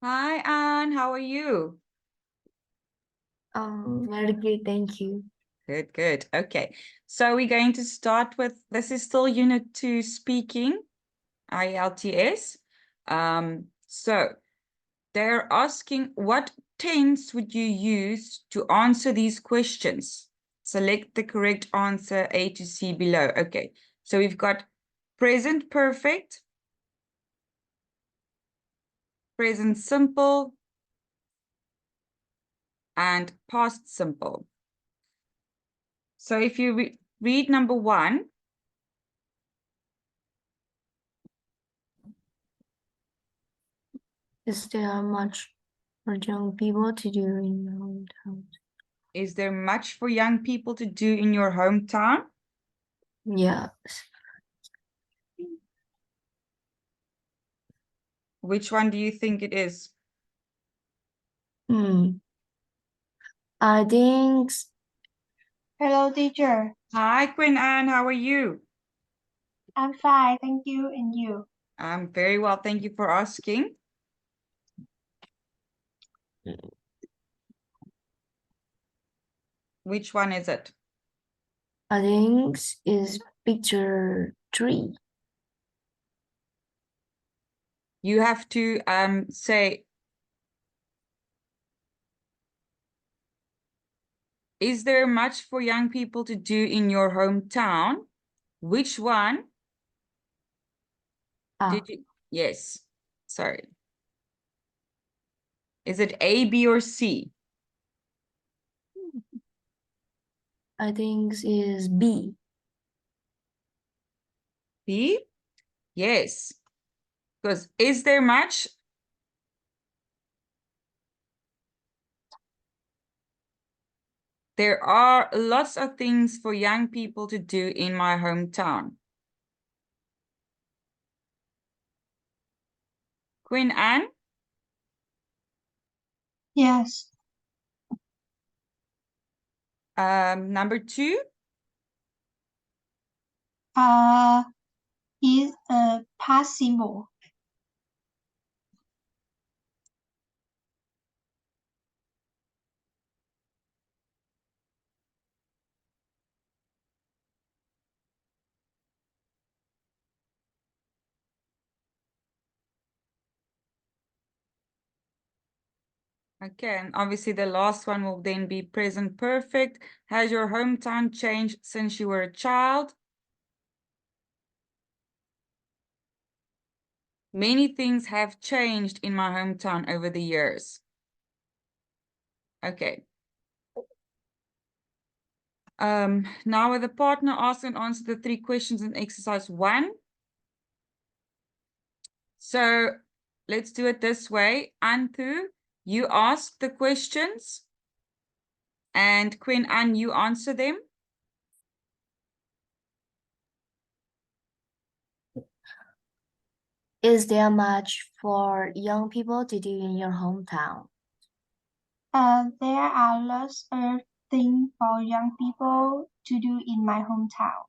Hi, Anne. How are you? Very good, thank you. Good, good. Okay. So we're going to start with, this is still Unit 2 speaking, IELTS. So they're asking, what tense would you use to answer these questions? Select the correct answer A to C below. Okay. So we've got present perfect, present simple, and past simple. So if you read number 1, Is there much for young people to do in your hometown? is there much for young people to do in your hometown? Yes. Which one do you think it is? I think. Hello, teacher. Hi, Quynh Ann, how are you? I'm fine, thank you. And you? I'm very well, thank you for asking. Which one is it? I think is picture 3. You have to say, is there much for young people to do in your hometown? Which one did you? Yes, sorry. Is it A, B, or C? I think is B. B? Yes. Because is there much? There are lots of things for young people to do in my hometown. Quynh Ann? Yes. Number 2? Is possible. Okay, and obviously the last one will then be present perfect. Has your hometown changed since you were a child? Many things have changed in my hometown over the years. Okay. Now with the partner, ask and answer the 3 questions in exercise 1. So let's do it this way. Anthu, you ask the questions, and Quynh Ann, you answer them. Is there much for young people to do in your hometown? There are lots of things for young people to do in my hometown.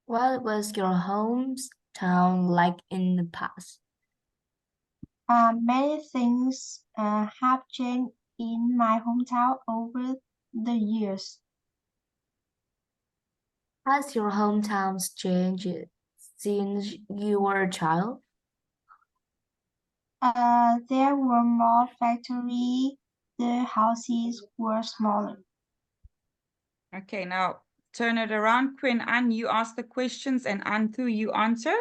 What was your hometown like in the past? Many things have changed in my hometown over the years. Has your hometown changed since you were a child? There were more factories. The houses were smaller. Okay, now turn it around. Quynh Ann, you ask the questions, and Anthu, you answer.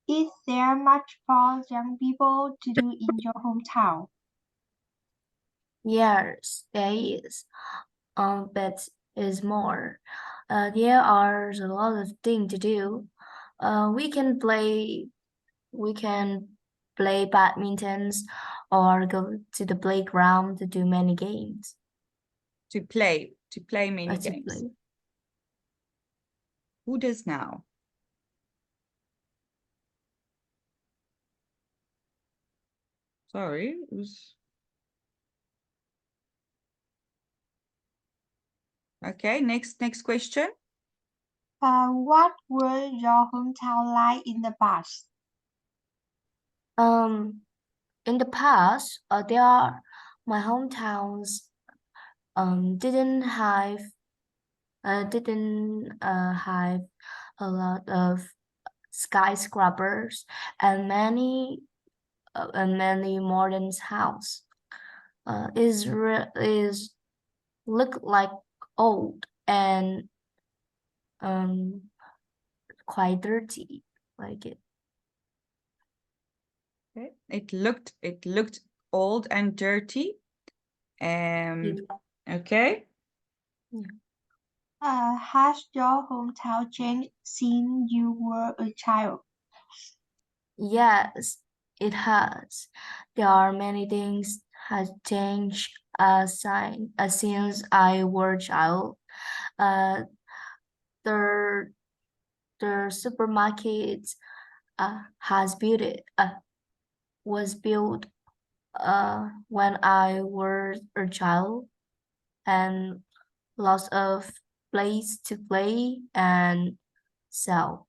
Is there much for young people to do in your hometown? Yes, there is. But is more. There are a lot of things to do. We can play badminton or go to the playground to do many games. To play many To games. play. Who does now? Sorry, who's... Okay, next question. What were your hometown like in the past? In the past, my hometowns didn't have a lot of skyscrapers and many modern house. Is look like old and quite dirty, like it. Okay. It looked old and dirty. Okay. Has your hometown changed since you were a child? Yes, it has. There are many things has changed since I was a child. Uh, the the supermarket has built it was built when I was a child, and lots of place to play and sell.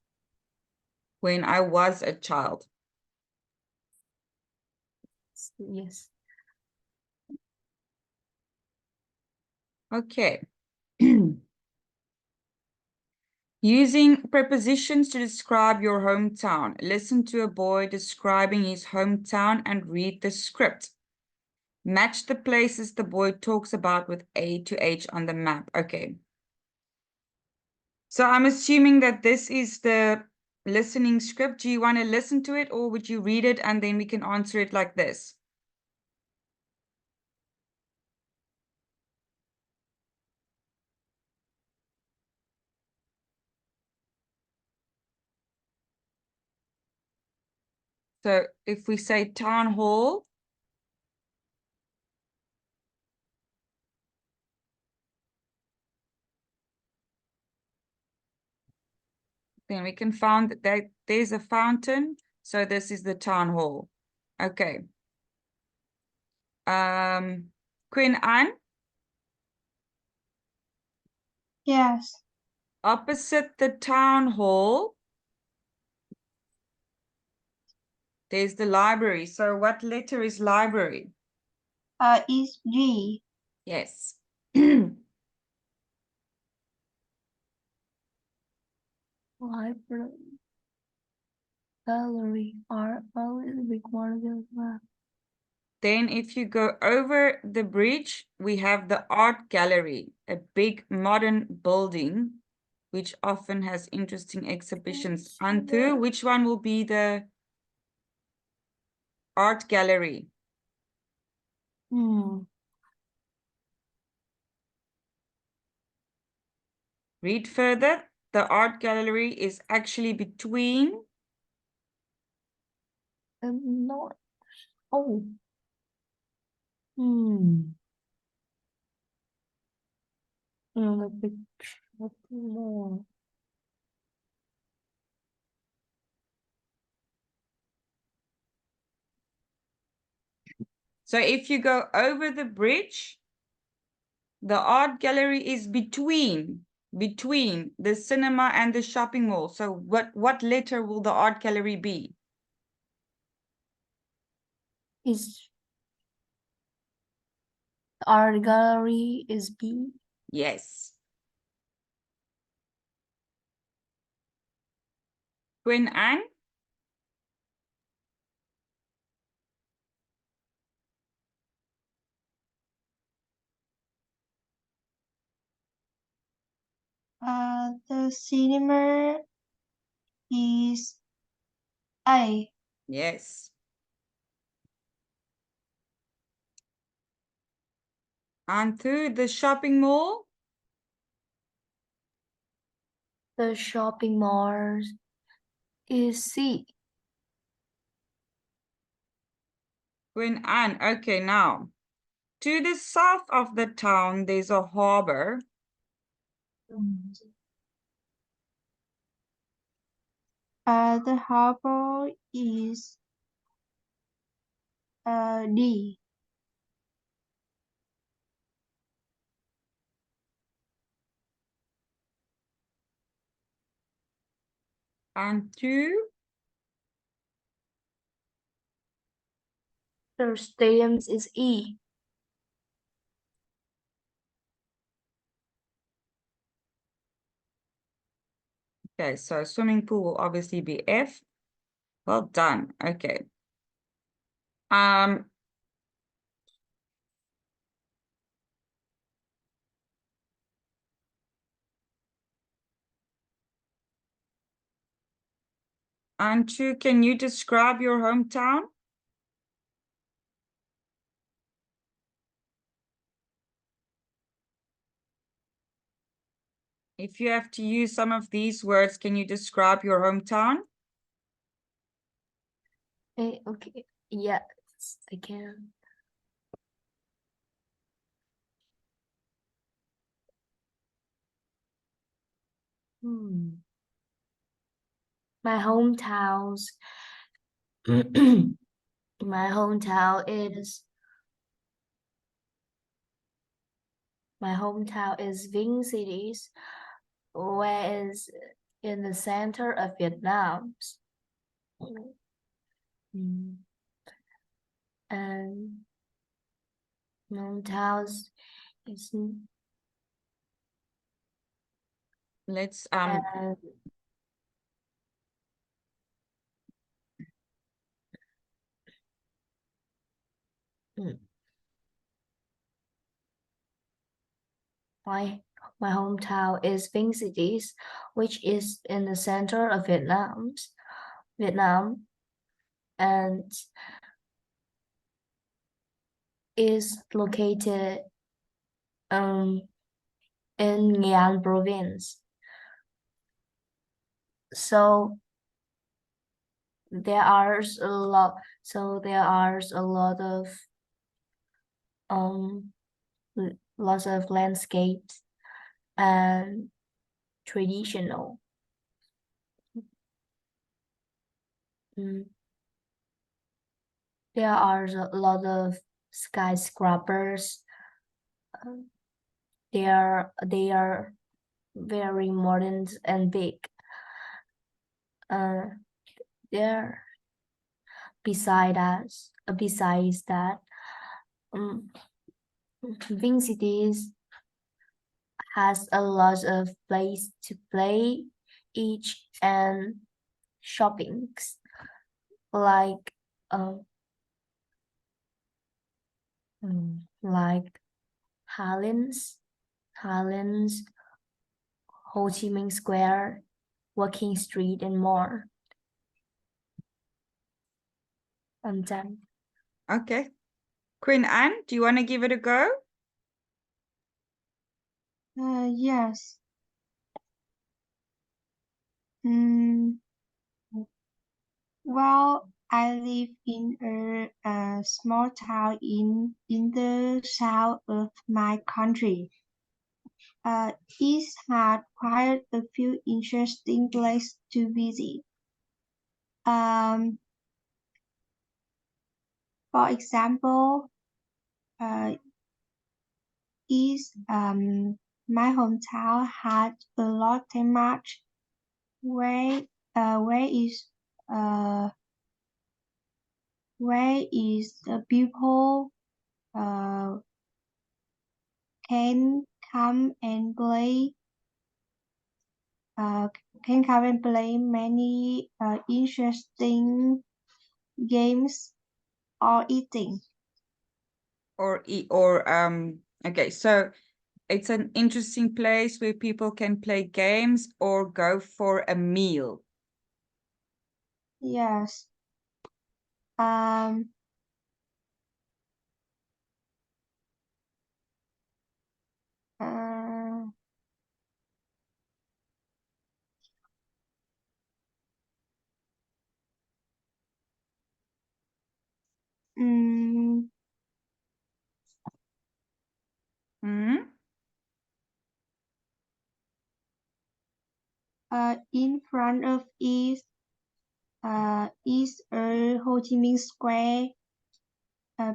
When I was a child. Yes. Okay. Using prepositions to describe your hometown. Listen to a boy describing his hometown and read the script. Match the places the boy talks about with A to H on the map. Okay. So I'm assuming that this is the listening script. Do you want to listen to it, or would you read it and then we can answer it like this? So if we say town hall, then we can find that there's a fountain. So this is the town hall. Okay. Quynh Ann, Yes. opposite the town hall, there's the library. So what letter is library? Is G. Yes. Library, gallery are always required as well. Then if you go over the bridge, we have the art gallery, a big modern building, which often has interesting exhibitions. Anthu, which one will be the art gallery? Read further. The art gallery is actually between. No. Oh. Hmm. The picture more. So if you go over the bridge, the art gallery is between the cinema and the shopping mall. So what letter will the art gallery be? Is art gallery is B. Yes. Quynh Ann? The cinema is A. Yes. Anthu, the shopping mall? The shopping mall is C. Quynh Ann, okay, now. To the south of the town, there's a harbor. The harbor is D. And two. The stadiums is E. Okay, so swimming pool will obviously be F. Well done. Okay. And two, can you describe your hometown? If you have to use some of these words, can you describe your hometown? Okay, yes, I can. My hometowns. My hometown is Vinh Cities, where is in the center of Vietnam. And hometowns is Let's my hometown is Vinh Cities, which is in the center of Vietnam, and is located in Nghệ An province. So there are a lot. Of lots of landscapes and traditional. There are a lot of skyscrapers. They are very modern and big. There, besides that, Vinh Cities has a lot of place to play, each and shoppings like Highlands, Ho Chi Minh Square, Walking Street, and more. I'm done. Okay. Quynh Ann, do you want to give it a go? Yes. Well, I live in a small town in the south of my country. It had quite a few interesting places to visit. For example, my hometown had a lot of much where is the people can come and play many interesting games or eating. Okay, so it's an interesting place where people can play games or go for a meal. Yes. In front of is a Ho Chi Minh Square.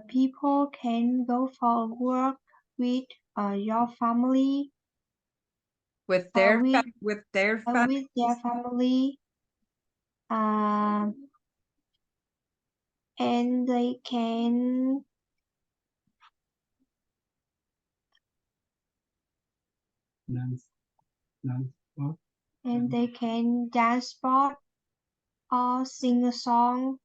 People can go for work with your family. With their With family. their family. uh, and they can dance sport or sing a song.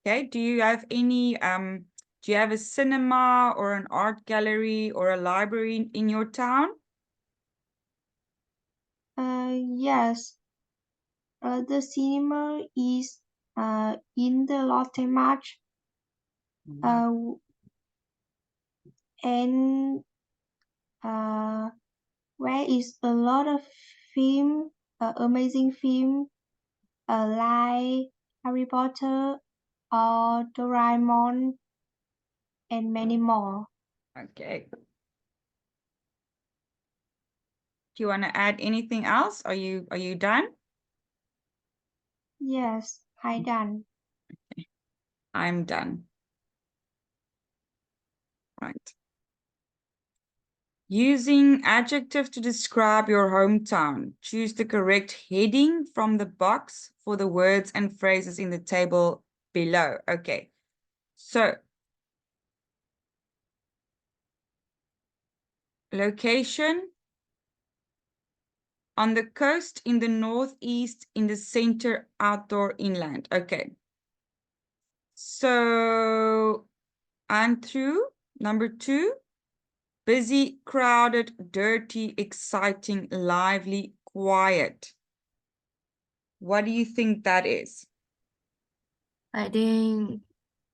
Okay, do you have any, do you have a cinema or an art gallery or a library in your town? Yes. The cinema is in the Lotte March. And where is a lot of film, amazing film, like Harry Potter or Doraemon and many more. Okay. Do you want to add anything else? Are you done? Yes, I done. I'm done. Right. Using adjective to describe your hometown. Choose the correct heading from the box for the words and phrases in the table below. Okay. So, location. On the coast, in the northeast, in the center, outdoor, inland. Okay. So, Andrew, number 2. Busy, crowded, dirty, exciting, lively, quiet. What do you think that is? I think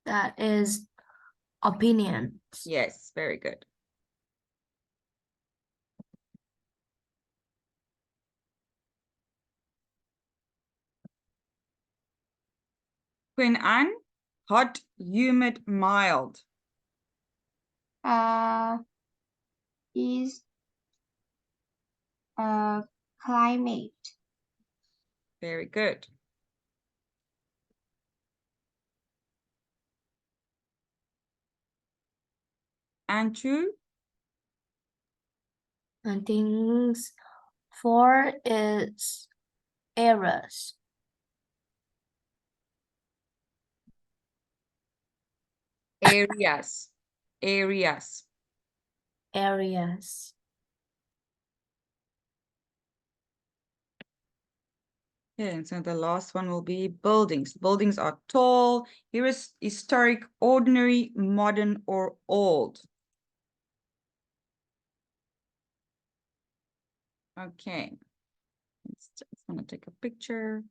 that is opinions. Yes, very good. Quynh, hot, humid, mild. Is climate. Very good. Andrew? I think 4 is errors. Areas. Areas. Areas. Yeah, and so the last one will be buildings. Buildings are tall, historic, ordinary, modern, or old. Okay. Just want to take a picture.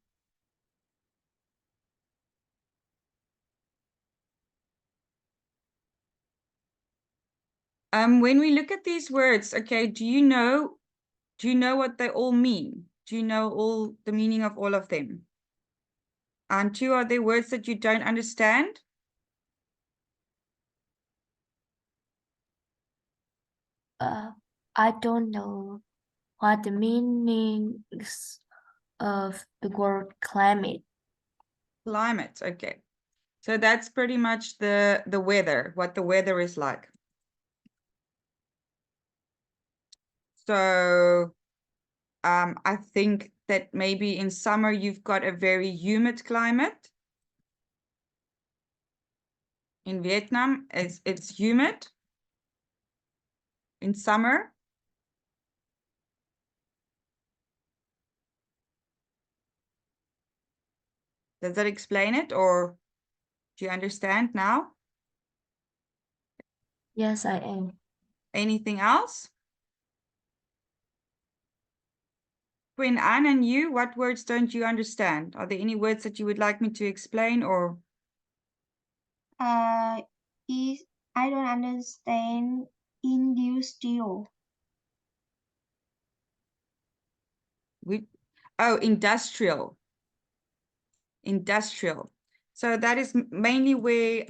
When we look at these words, okay, do you know what they all mean? Do you know all the meaning of all of them? And 2, are there words that you don't understand? I don't know what the meanings of the word climate. Climate, okay. So that's pretty much the weather, what the weather is like. So I think that maybe in summer you've got a very humid climate. In Vietnam, it's humid in summer. Does that explain it, or do you understand now? Yes, I am. Anything else? Quynh, and you, what words don't you understand? Are there any words that you would like me to explain, or? Is I don't understand industrial. Oh, industrial. Industrial. So that is mainly where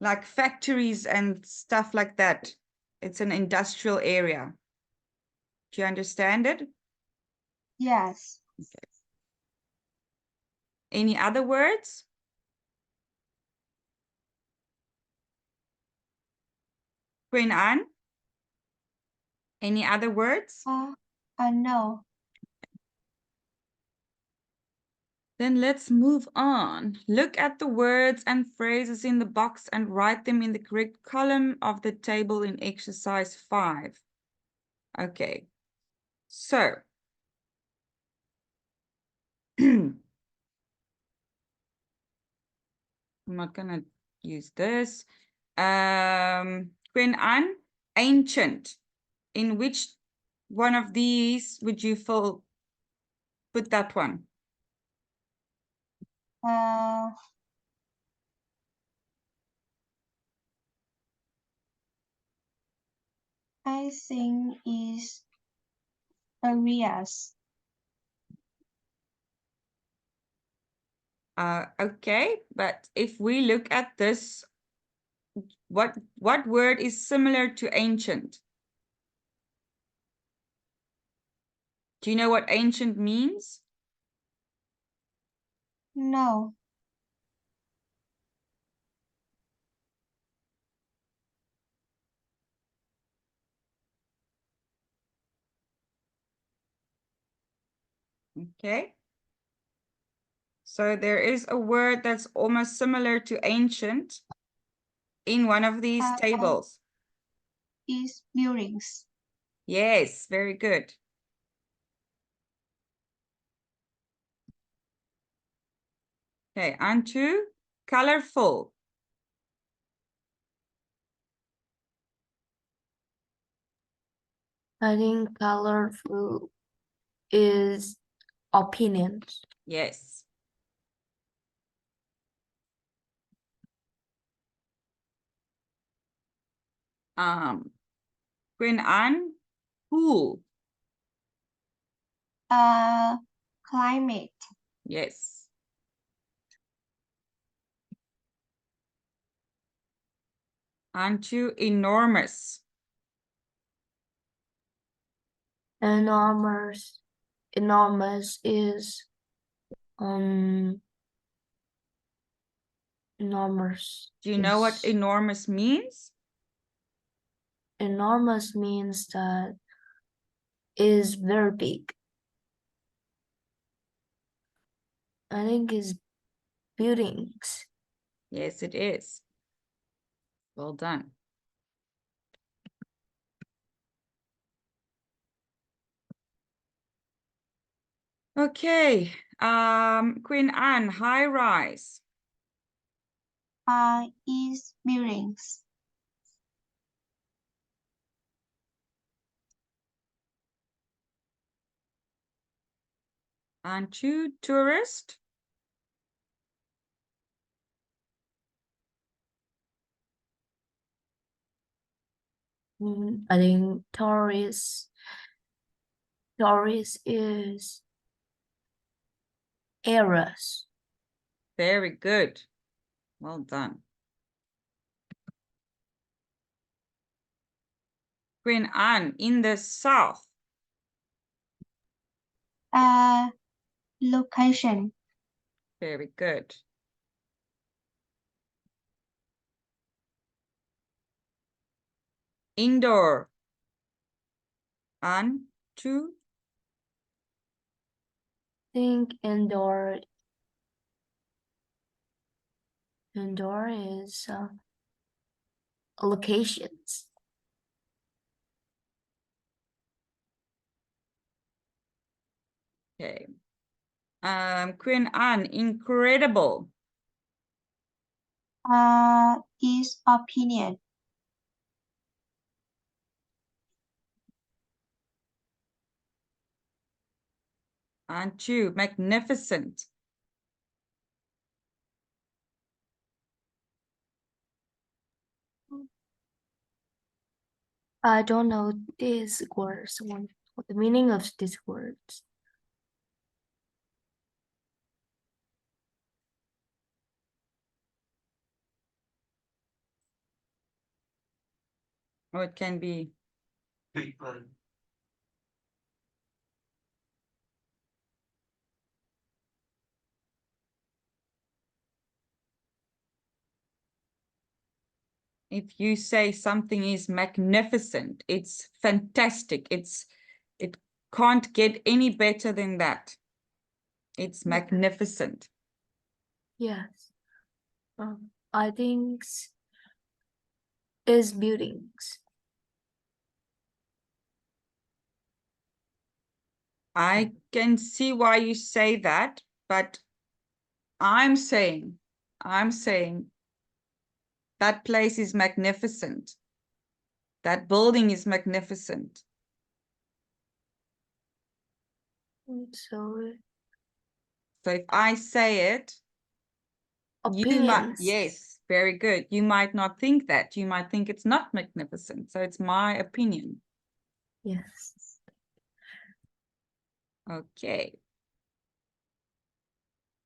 like factories and stuff like that. It's an industrial area. Do you understand it? Yes. Okay. Any other words? Quynh Anh? Any other words? No. Then let's move on. Look at the words and phrases in the box and write them in the correct column of the table in exercise 5. Okay, so I'm not gonna use this. Quynh Anh, ancient. In which one of these would you put that one? I think is areas. Okay, but if we look at this, what word is similar to ancient? Do you know what ancient means? No. Okay. So there is a word that's almost similar to ancient in one of these tables. Is buildings. Yes, very good. Okay, on to colorful. I think colorful is opinions. Yes. Quynh Anh, cool. Climate. Yes. On to enormous. Enormous is enormous. Do you know what enormous means? Enormous means that is very big. I think it's buildings. Yes, it is. Well done. Okay, Quynh Anh, high rise. Is buildings. On to tourist. I think tourist is areas. Very good. Well done. Quynh Anh, in the south. Location. Very good. Indoor. On to Think indoor is locations. okay. Quynh Anh, incredible. Is opinion. On to magnificent. I don't know these words. What the meaning of these words? Or it can be If you say something is magnificent, it's fantastic, it can't get any better than that. It's magnificent. Yes. I think is buildings. I can see why you say that, but I'm saying that place is magnificent. That building is magnificent. So So if I say it, you might, opinions. yes, very good. You might not think that. You might think it's not magnificent. So it's my opinion. Yes. Okay.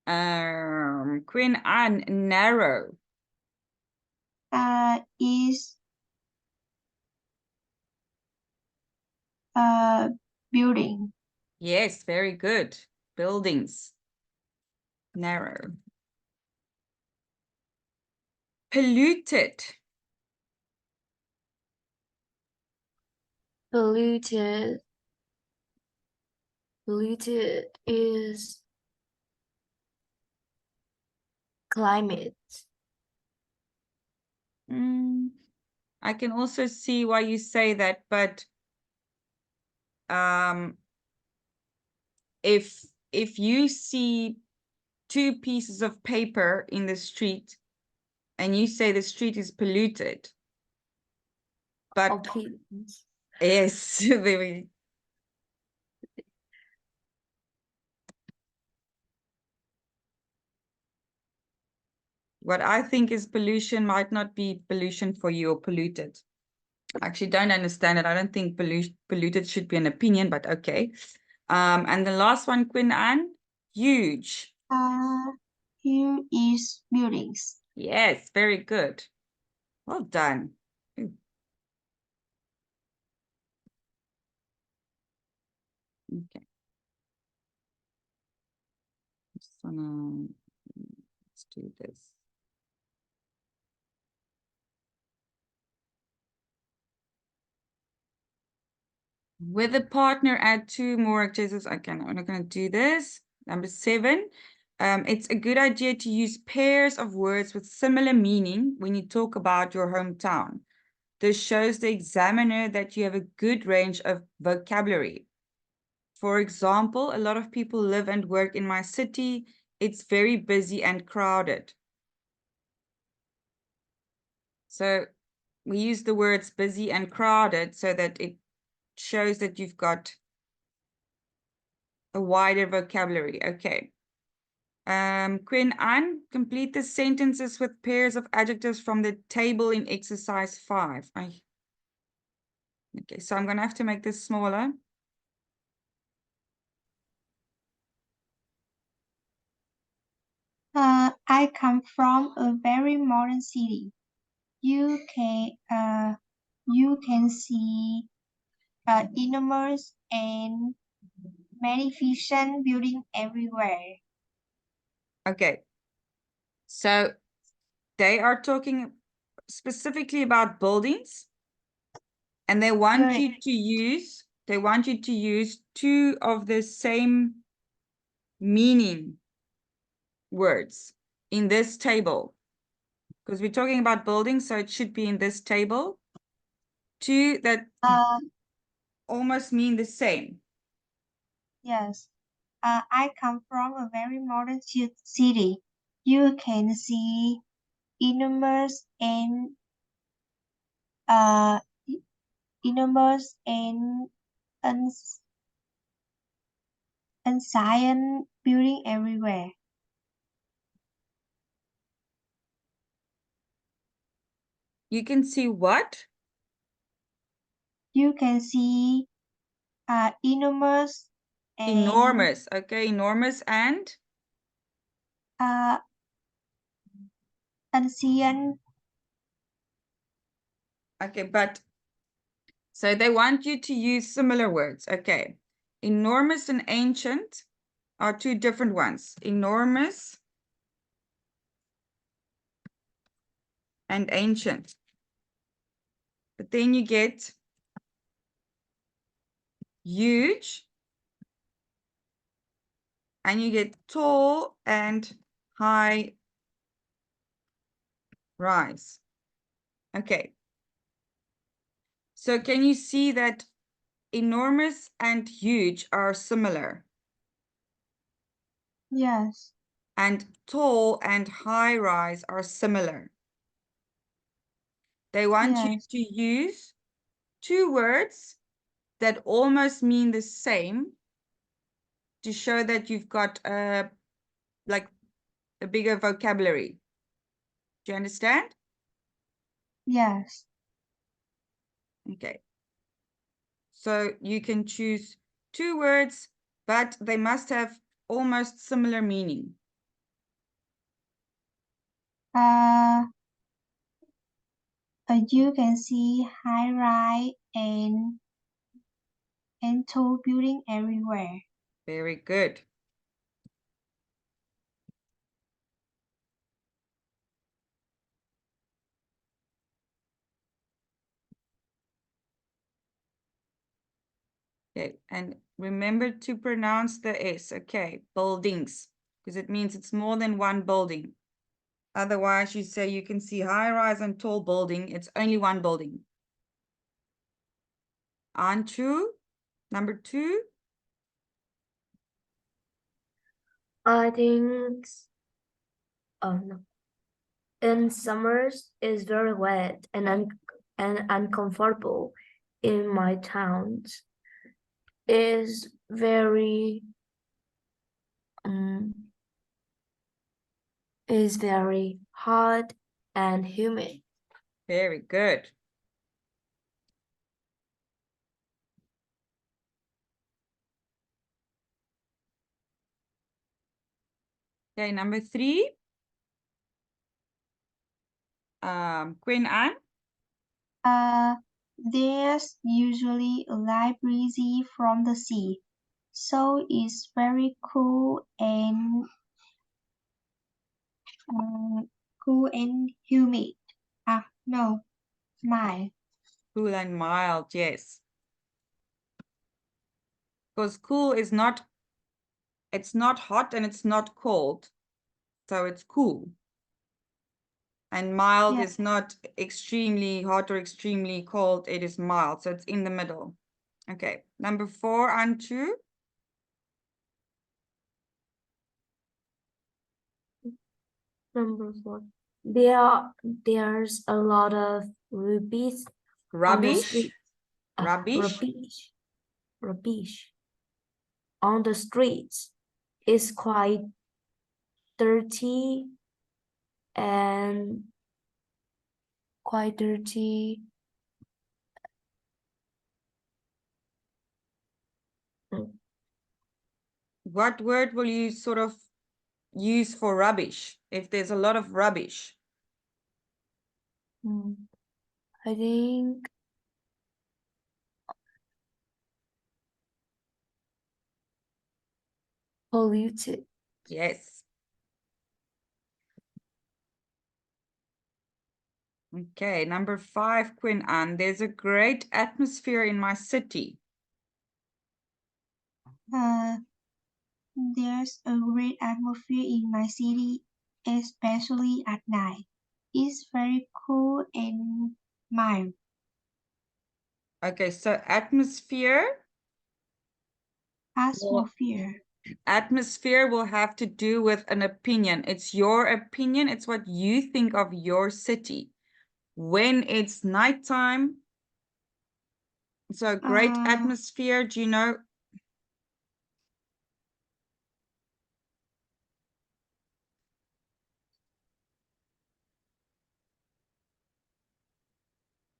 Quynh, and narrow. Is building. Yes, very good. Buildings. Narrow. Polluted. Polluted. Polluted is climate. I can also see why you say that, but if you see two pieces of paper in the street and you say the street is polluted, but Opinions. yes, what I think is pollution might not be pollution for you, or polluted. I actually don't understand it. I don't think polluted should be an opinion, but okay. And the last one, Quynh Ann, huge. Here is buildings. Yes, very good. Well done. Ooh. Okay. Just wanna, let's do this. With a partner, add 2 more adjectives. Okay, no, we're not going to do this. Number 7. It's a good idea to use pairs of words with similar meaning when you talk about your hometown. This shows the examiner that you have a good range of vocabulary. For example, a lot of people live and work in my city. It's very busy and crowded. So we use the words busy and crowded so that it shows that you've got a wider vocabulary. Okay. Quynh Ann, complete the sentences with pairs of adjectives from the table in exercise 5. Okay, so I'm going to have to make this smaller. I come from a very modern city. You can see enormous and magnificent building everywhere. Okay. So they are talking specifically about buildings, and they want you to use 2 of the same meaning words in this table, because we're talking about buildings, so it should be in this table. 2 that almost mean the same. Yes. I come from a very modern city. You can see enormous and enormous and ancient building everywhere. You can see what? You can see enormous and Enormous. Okay, enormous and ancient. okay, but so they want you to use similar words. Okay. Enormous and ancient are 2 different ones. Enormous and ancient. But then you get huge, and you get tall and high rise. Okay. So can you see that enormous and huge are similar? Yes. And tall and high rise are similar. They want you Yes. to use two words that almost mean the same to show that you've got like a bigger vocabulary. Do you understand? Yes. Okay. So you can choose two words, but they must have almost similar meaning. You can see high rise and tall building everywhere. Very good. Okay, and remember to pronounce the S, okay, buildings, because it means it's more than one building. Otherwise, you say you can see high rise and tall building, it's only one building. Anchu, number 2. I think, oh no, in summers is very wet and uncomfortable in my towns. Is very um is very hot and humid. Very good. Okay, number 3. Quynh Anh. There's usually a light breeze from the sea, so it's very cool and humid. No, mild. Cool and mild, yes. Because cool is not, it's not hot and it's not cold. So it's cool. And mild Yeah. is not extremely hot or extremely cold. It is mild. So it's in the middle. Okay. Number 4, Anchu. Number 4. There's a lot of rubbish on the Rubbish. street. Rubbish. Rubbish on the streets. Is quite dirty and quite dirty. What word will you sort of use for rubbish if there's a lot of rubbish? I think polluted. Yes. Okay, number 5, Quynh Anh. There's a great atmosphere in my city. There's a great atmosphere in my city, especially at night. It's very cool and mild. Okay, so atmosphere. Atmosphere. Atmosphere will have to do with an opinion. It's your opinion. It's what you think of your city. When it's nighttime, so great atmosphere, do you know?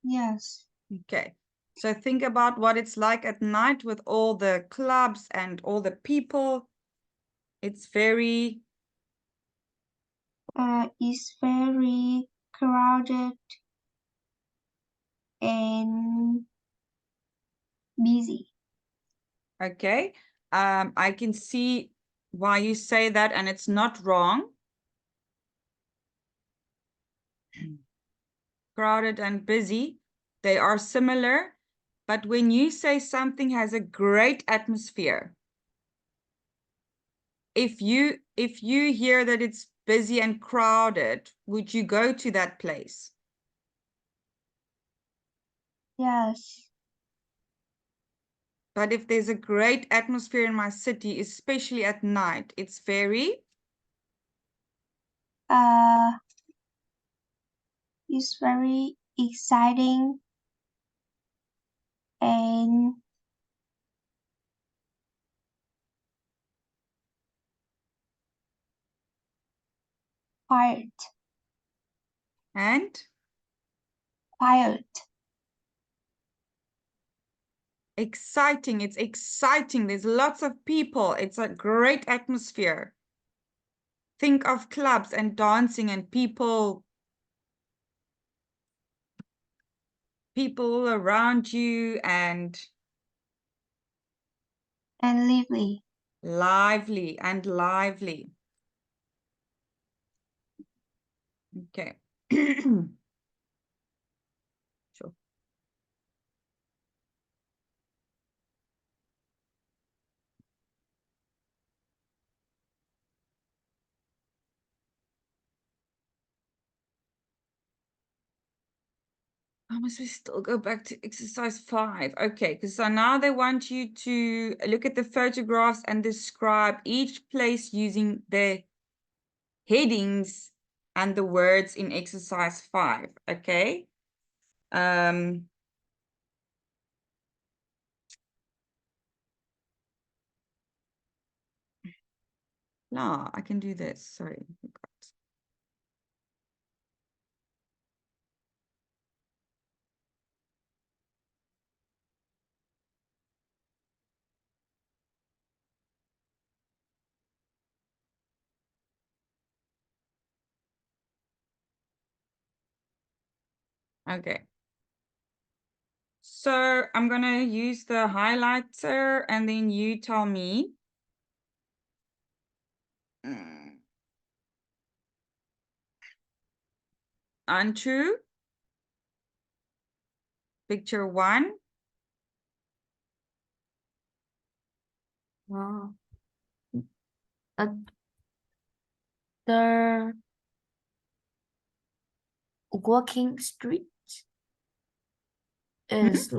Yes. Okay, so think about what it's like at night with all the clubs and all the people. It's very... It's very crowded and busy. Okay, I can see why you say that, and it's not wrong. Crowded and busy. They are similar, but when you say something has a great atmosphere, if you hear that it's busy and crowded, would you go to that place? Yes. But if there's a great atmosphere in my city, especially at night, it's very It's very exciting and quiet. and Quiet. exciting. It's exciting. There's lots of people. It's a great atmosphere. Think of clubs and dancing and people around you and And lively. lively and lively. Okay. Sure. Oh, must we still go back to exercise 5? Okay, because so now they want you to look at the photographs and describe each place using the headings and the words in exercise 5. Okay. No, I can do this. Sorry. Okay. So I'm going to use the highlighter and then you tell me. Untrue. Picture 1. Wow. The walking street is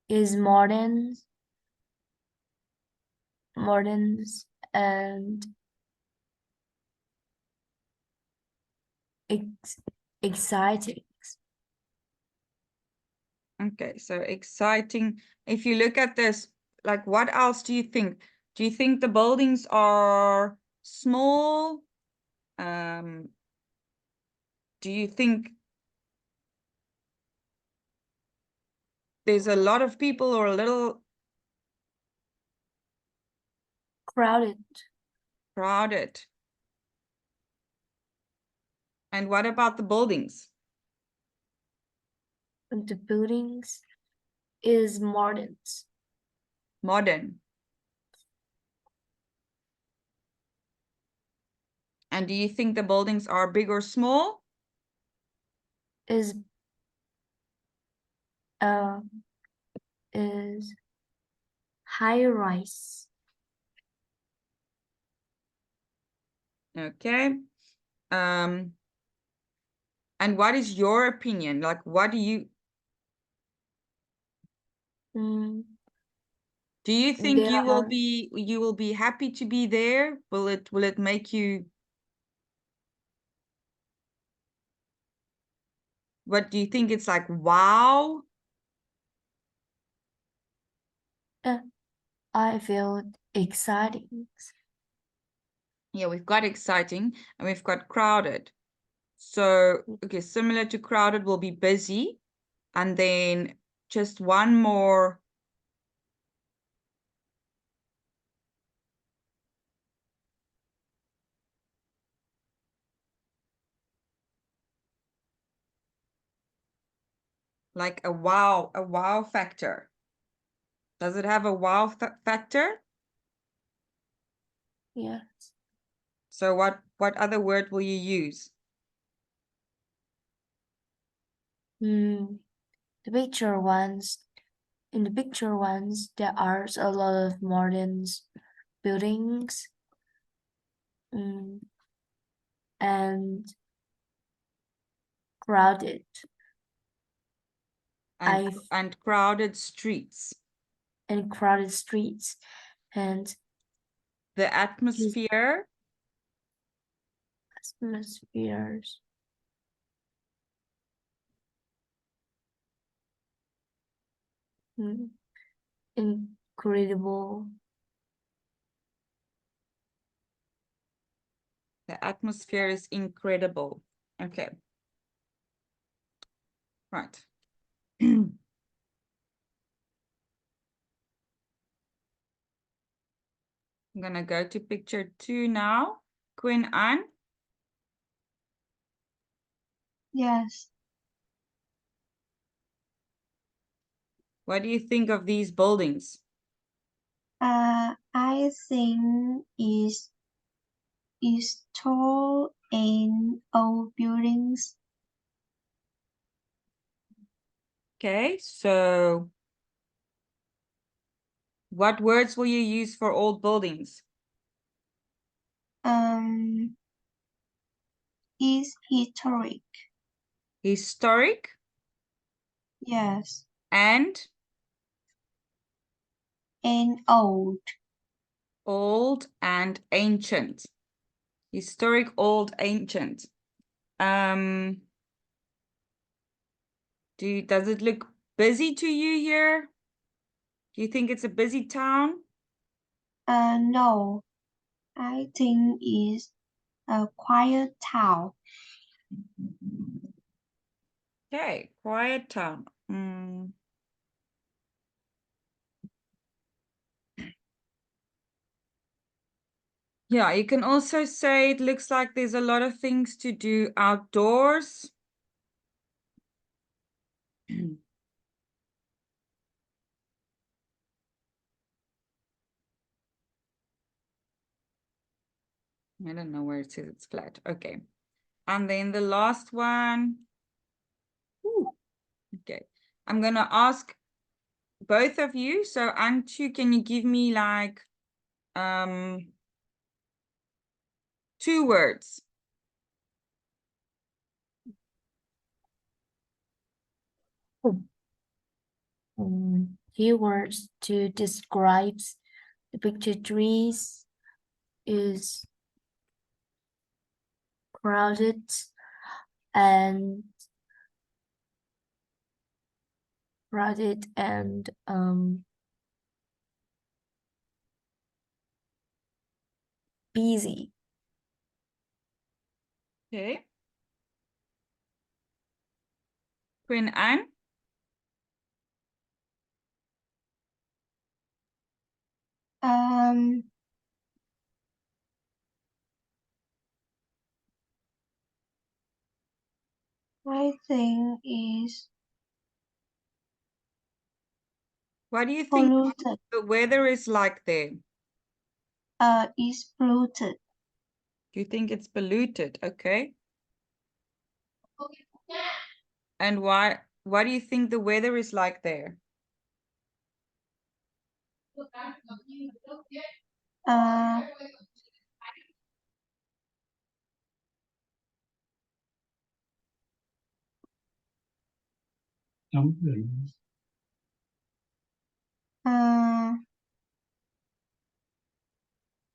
is modern and exciting. Okay, so exciting. If you look at this, like what else do you think? Do you think the buildings are small? Do you think there's a lot of people or a little Crowded. crowded? And what about the buildings? And the buildings is modern. Modern. And do you think the buildings are big or small? Is high rise. Okay. And what is your opinion? Like, what do you do you think There you are will be happy to be there? Will it make you, what do you think? It's like, wow. I feel exciting. Yeah, we've got exciting and we've got crowded. So, okay, similar to crowded will be busy. And then just one more. Like a wow factor. Does it have a wow factor? Yes. So what other word will you use? The picture ones. In the picture ones, there are a lot of modern buildings. And crowded. And crowded streets. And crowded streets. And the atmosphere. Atmospheres. Incredible. The atmosphere is incredible. Okay. Right. I'm gonna go to picture 2 now. Quynh Ann. Yes. What do you think of these buildings? I think is tall and old buildings. Okay, so what words will you use for old buildings? Is historic. Historic. Yes. And old. Old and ancient. Historic, old, ancient. Does it look busy to you here? Do you think it's a busy town? No. I think it's a quiet town. Okay, quiet town. Yeah, you can also say it looks like there's a lot of things to do outdoors. I don't know where it says it's flat. Okay. And then the last one. Ooh, okay. I'm going to ask both of you. So Antu, can you give me like 2 words? Few words to describe the picture trees is crowded and busy. Okay. Quynh Ann. I think is What do you think polluted. the weather is like there? Is polluted. Do you think it's polluted? Okay. And why? What do you think the weather is like there?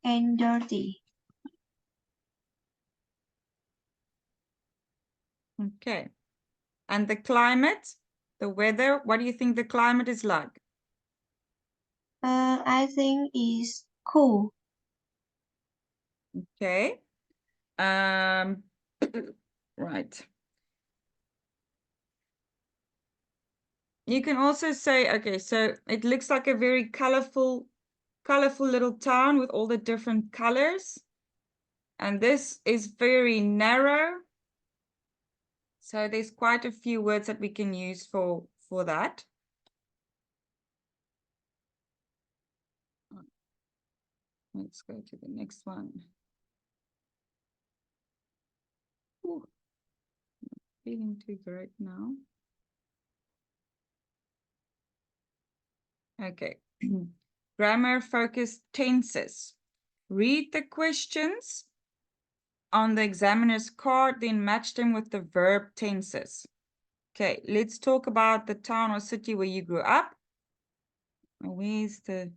And dirty. Okay. And the climate, the weather, what do you think the climate is like? I think is cool. Okay. Right. You can also say, okay, so it looks like a very colorful little town with all the different colors. And this is very narrow. So there's quite a few words that we can use for that. Let's go to the next one. feeling too great now. Okay. Grammar focused tenses. Read the questions on the examiner's card, then match them with the verb tenses. Okay, let's talk about the town or city where you grew up. Where's the...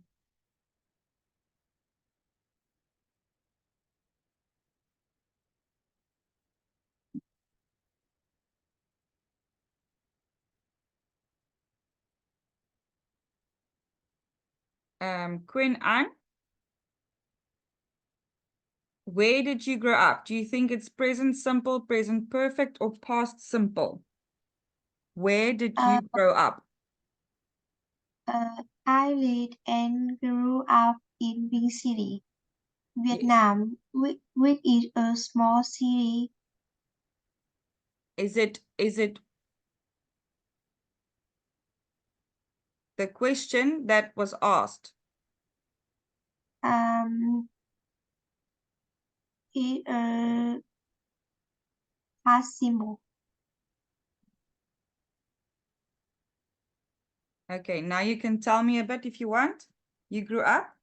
Quynh Anh, where did you grow up? Do you think it's present simple, present perfect, or past simple? Where did you grow up? I lived and grew up in Vinh City, Yes. Vietnam, which is a small city. Is it the question that was asked? It past simple. Okay, now you can tell me a bit if you want. You grew up?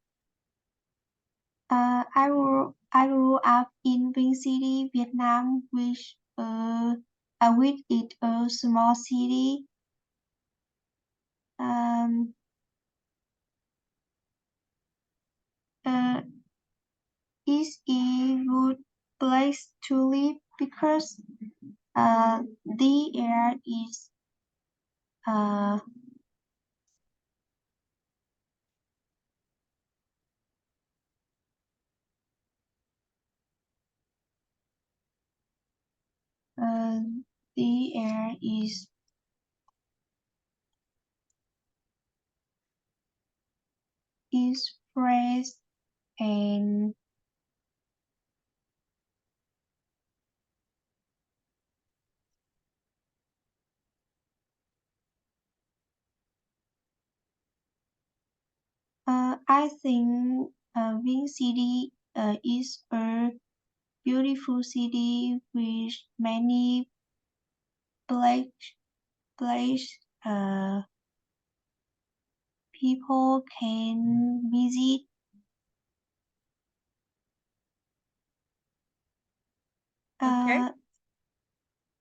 I grew up in Vinh City, Vietnam, which is a small city. It's a good place to live because the air is the air is fresh and I think Vinh City is a beautiful city with many place people can visit. Okay.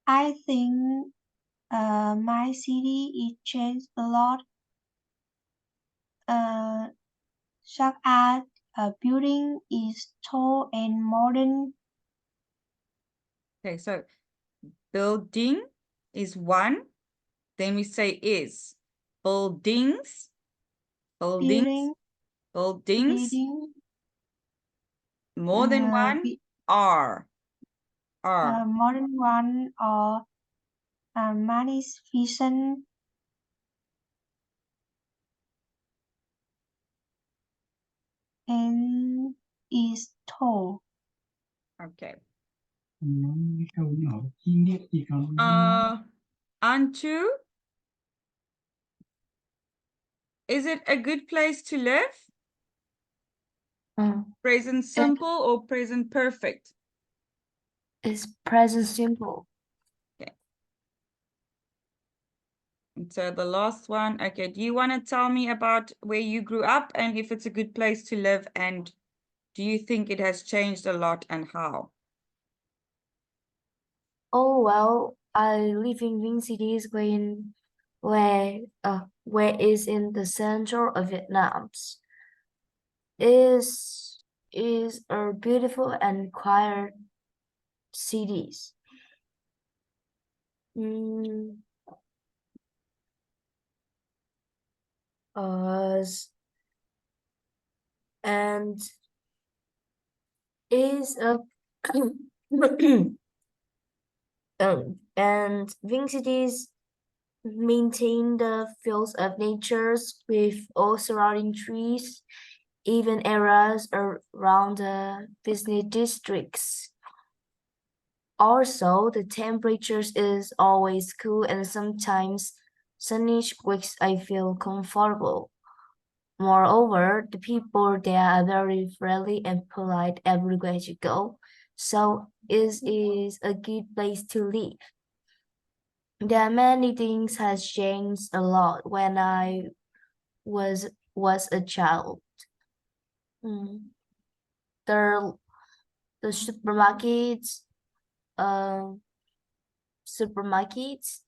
I think my city is changed a lot. Such as a building is tall and modern. Okay, so building is one. Then we say is. Buildings, buildings, buildings. Building, More than one are. modern one or magnificent and is tall. Okay. Antu, is it a good place to live? Present simple or present perfect? It's present simple. Okay. And so the last one, okay, do you want to tell me about where you grew up and if it's a good place to live, and do you think it has changed a lot and how? Oh well, I live in Vinh City, where is in the center of Vietnam. Is a beautiful and quiet cities. And is a and Vinh cities maintain the fields of nature with all surrounding trees, even areas around the business districts. Also, the temperatures is always cool and sometimes sunny, which I feel comfortable. Moreover, the people there are very friendly and polite everywhere you go, so it is a good place to live. There are many things has changed a lot when I was a child. The supermarkets,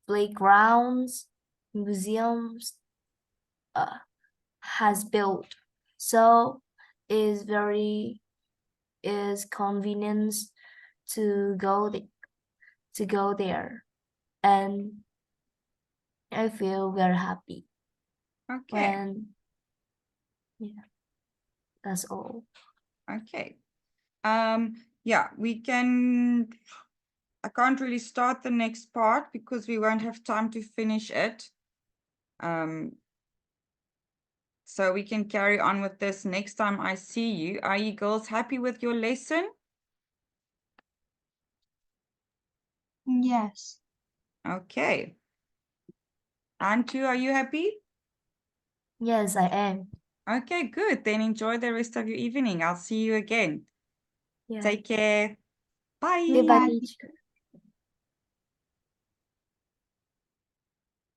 playgrounds, museums has built, so is convenience to go there, and I feel very happy Okay. yeah, that's all. Okay. Yeah, we can. I can't really start the next part because we won't have time to finish it. So we can carry on with this next time I see you. Are you girls happy with your lesson? Yes. Okay. Antu, are you happy? Yes, I am. Okay, good. Then enjoy the rest of your evening. I'll see you again. Yeah. Take care. Bye. Goodbye, Bye. teacher.